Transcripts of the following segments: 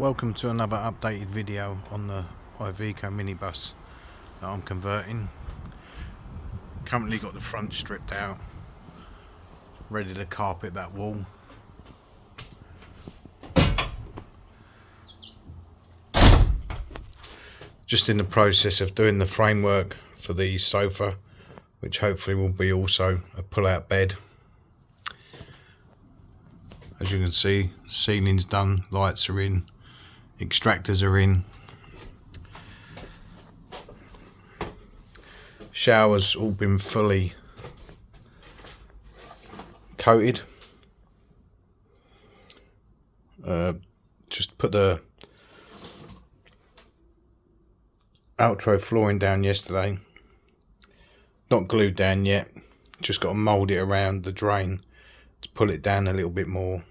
Welcome to another updated video on the Iveco minibus that I'm converting. Currently got the front stripped out, ready to carpet that wall. Just in the process of doing the framework for the sofa, which hopefully will be also a pull-out bed. As you can see, ceiling's done, lights are in, extractors are in, showers all been fully coated. Just put the outro flooring down yesterday, not glued down yet, just got to mould it around the drain to pull it down a little bit more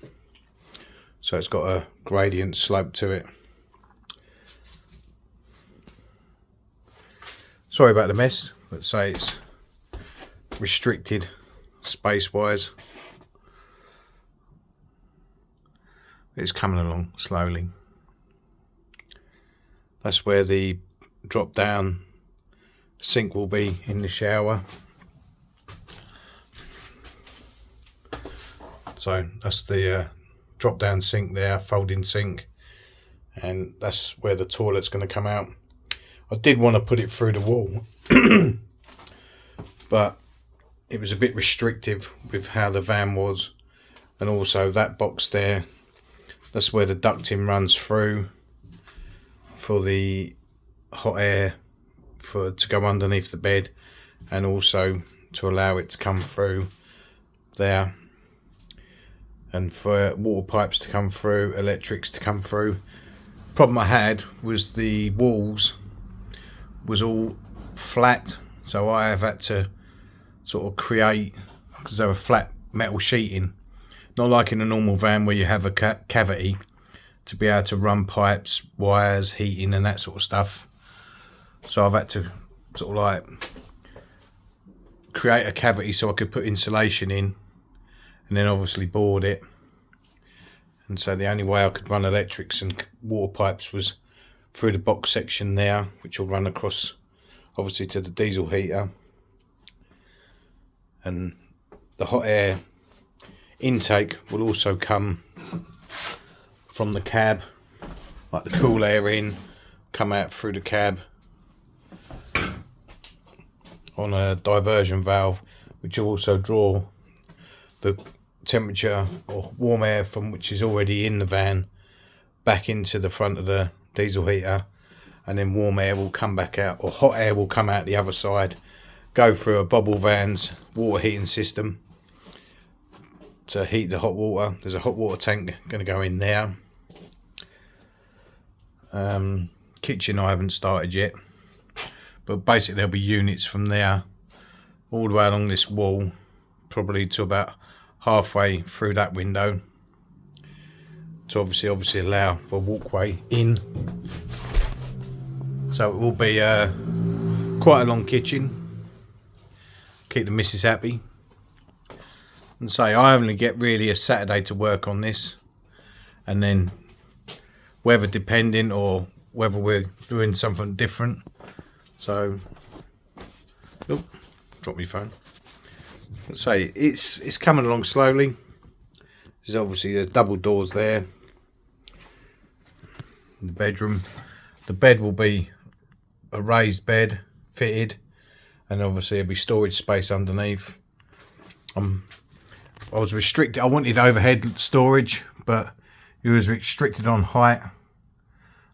so it's got a gradient slope to it. Sorry about the mess, but say it's restricted space wise. It's coming along slowly. That's where the drop down sink will be in the shower. So that's the drop down sink there, folding sink, and that's where the toilet's going to come out. I did want to put it through the wall but it was a bit restrictive with how the van was, and also that box there, that's where the ducting runs through for the hot air to go underneath the bed, and also to allow it to come through there, and for water pipes to come through, electrics to come through. Problem I had was the walls was all flat, so I have had to sort of create, because they were flat metal sheeting, not like in a normal van where you have a cavity to be able to run pipes, wires, heating and that sort of stuff. So I've had to sort of like create a cavity so I could put insulation in, and then obviously board it. And so the only way I could run electrics and water pipes was through the box section there, which will run across obviously to the diesel heater, and the hot air intake will also come from the cab, like the cool air in, come out through the cab on a diversion valve, which will also draw the temperature or warm air from which is already in the van back into the front of the diesel heater, and then warm air will come back out, or hot air will come out the other side, go through a bubble van's water heating system to heat the hot water. There's a hot water tank going to go in there. Kitchen I haven't started yet, but basically there'll be units from there all the way along this wall, probably to about halfway through that window, to obviously allow for a walkway in. So it will be quite a long kitchen, keep the missus happy. And say I only get really a Saturday to work on this, and then weather depending, or whether we're doing something different. So drop my phone. Let's say it's coming along slowly. There's double doors there in the bedroom. The bed will be a raised bed fitted, and obviously there'll be storage space underneath. I was restricted. I wanted overhead storage, but it was restricted on height.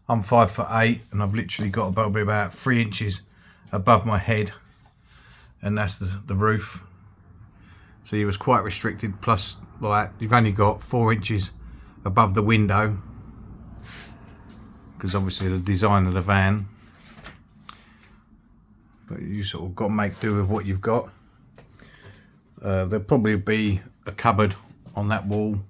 I'm 5'8", and I've literally got about 3 inches above my head, and that's the roof. So he was quite restricted. Plus, like, you've only got 4 inches above the window, because obviously the design of the van. But you sort of got to make do with what you've got. There'll probably be a cupboard on that wall.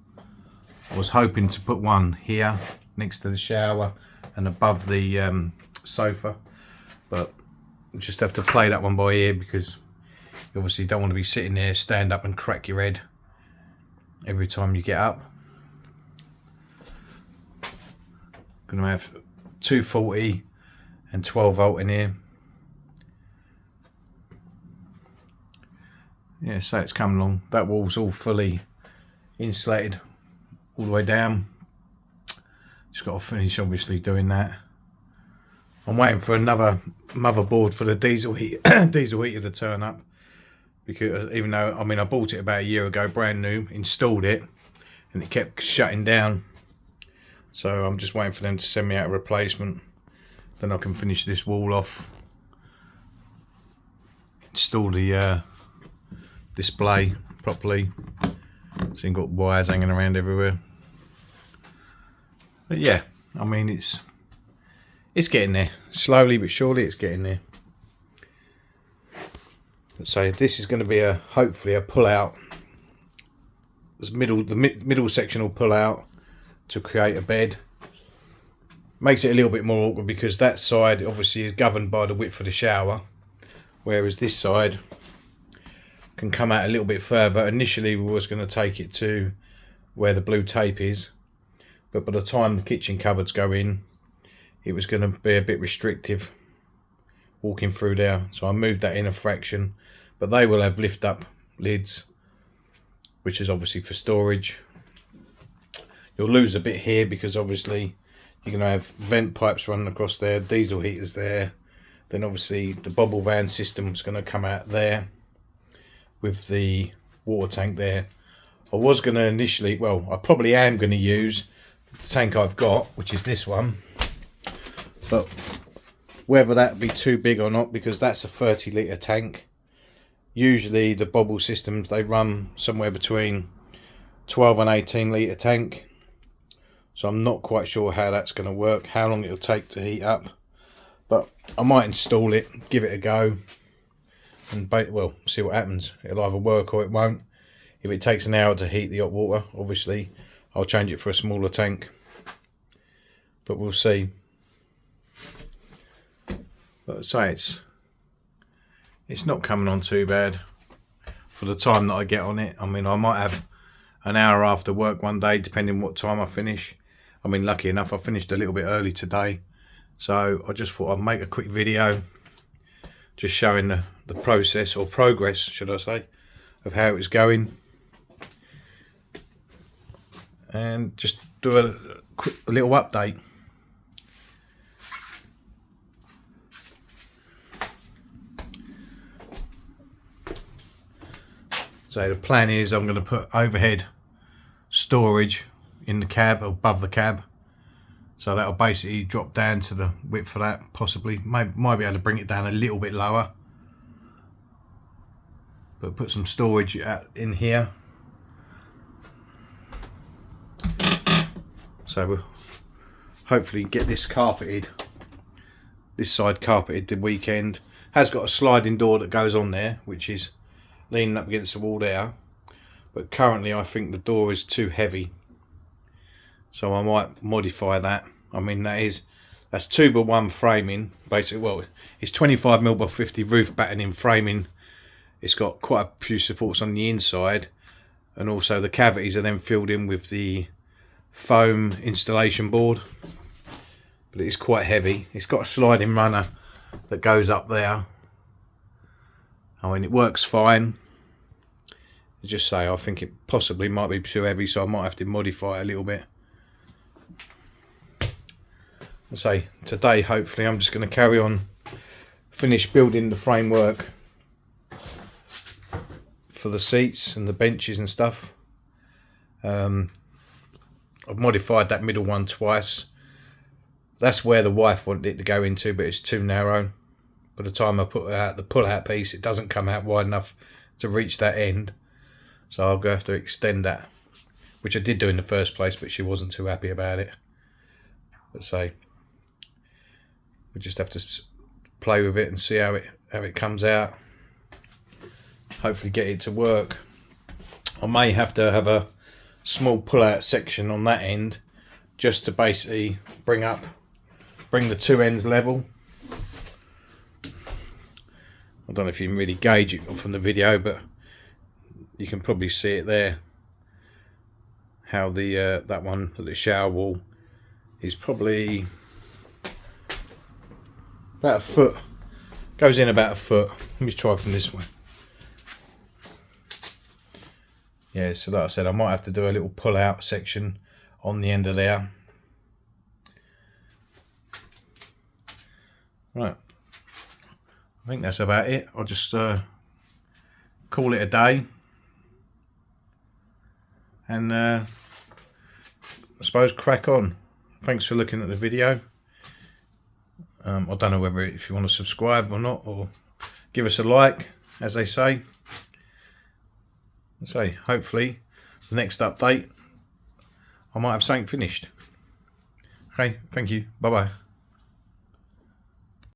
I was hoping to put one here next to the shower and above the sofa, but you just have to play that one by ear, because you obviously don't want to be sitting there, stand up and crack your head every time you get up. Going to have 240 and 12 volt in here. Yeah, so it's come along. That wall's all fully insulated all the way down. Just got to finish obviously doing that. I'm waiting for another motherboard for the diesel diesel heater to turn up, because even though, I mean, I bought it about a year ago brand new, installed it, and it kept shutting down. So I'm just waiting for them to send me out a replacement. Then I can finish this wall off, install the display properly, so you've got wires hanging around everywhere. But yeah, I mean, it's getting there, slowly but surely it's getting there. So this is going to be hopefully a pull out. The middle section will pull out to create a bed. Makes it a little bit more awkward because that side obviously is governed by the width of the shower, whereas this side can come out a little bit further. Initially we was going to take it to where the blue tape is, but by the time the kitchen cupboards go in, it was going to be a bit restrictive walking through there. So I moved that in a fraction, but they will have lift up lids, which is obviously for storage. You'll lose a bit here because obviously you're going to have vent pipes running across there, diesel heaters there, then obviously the bobble van system is going to come out there with the water tank there. I was going to initially, well, I probably am going to use the tank I've got, which is this one, but whether that be too big or not, because that's a 30 litre tank. Usually the bobble systems, they run somewhere between 12 and 18 litre tank. So I'm not quite sure how that's going to work, how long it'll take to heat up. But I might install it, give it a go, and well, see what happens. It'll either work or it won't. If it takes an hour to heat the hot water, obviously I'll change it for a smaller tank. But we'll see. But say it's not coming on too bad for the time that I get on it. I mean, I might have an hour after work one day, depending what time I finish. I mean, lucky enough, I finished a little bit early today, so I just thought I'd make a quick video just showing the process, or progress should I say, of how it's going, and just do a little update. So the plan is I'm going to put overhead storage in the cab, above the cab, so that'll basically drop down to the width for that. Possibly might be able to bring it down a little bit lower, but put some storage in here. So we'll hopefully get this carpeted, this side carpeted the weekend. Has got a sliding door that goes on there, which is leaning up against the wall there, but currently I think the door is too heavy, so I might modify that. I mean, that's 2x1 framing basically. Well, it's 25mm by 50 roof battening framing. It's got quite a few supports on the inside, and also the cavities are then filled in with the foam installation board, but it is quite heavy. It's got a sliding runner that goes up there. I mean, it works fine. Just say I think it possibly might be too heavy, so I might have to modify it a little bit. I say today hopefully I'm just going to carry on, finish building the framework for the seats and the benches and stuff. I've modified that middle one twice. That's where the wife wanted it to go into, but it's too narrow. By the time I put out the pull-out piece, it doesn't come out wide enough to reach that end, so I'll go have to extend that, which I did do in the first place, but she wasn't too happy about it. But say we just have to play with it and see how it comes out. Hopefully get it to work. I may have to have a small pull-out section on that end, just to basically bring the two ends level. I don't know if you can really gauge it from the video, but you can probably see it there, how the that one, the shower wall, is probably about a foot. Goes in about a foot. Let me try from this way. Yeah, so like I said, I might have to do a little pull out section on the end of there. Right, I think that's about it. I'll just call it a day, and I suppose crack on. Thanks for looking at the video. I don't know whether if you want to subscribe or not, or give us a like, as they say. So hopefully the next update I might have something finished. Okay, thank you. Bye bye.